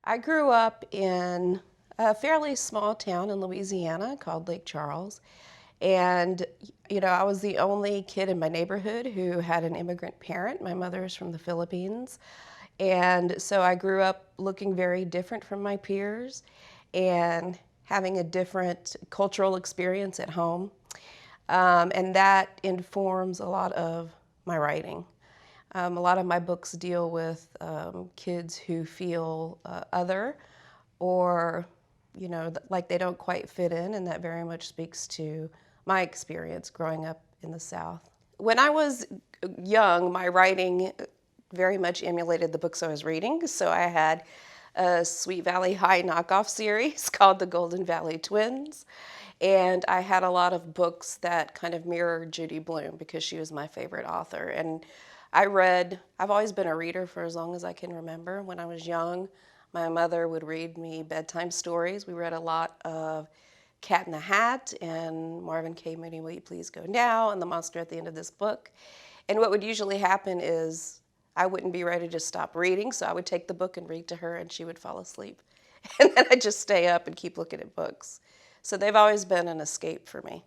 I grew up in a fairly small town in Louisiana called Lake Charles. And, I was the only kid in my neighborhood who had an immigrant parent. My mother is from the Philippines. And so I grew up looking very different from my peers and having a different cultural experience at home. And that informs a lot of my writing. A lot of my books deal with kids who feel other or, like they don't quite fit in, and that very much speaks to my experience growing up in the South. When I was young, my writing very much emulated the books I was reading. So I had a Sweet Valley High knockoff series called The Golden Valley Twins. And I had a lot of books that kind of mirrored Judy Blume because she was my favorite author. And I've always been a reader for as long as I can remember. When I was young, my mother would read me bedtime stories. We read a lot of Cat in the Hat and Marvin K. Mooney, Will You Please Go Now, and The Monster at the End of This Book. And what would usually happen is I wouldn't be ready to stop reading, so I would take the book and read to her, and she would fall asleep. And then I'd just stay up and keep looking at books. So they've always been an escape for me.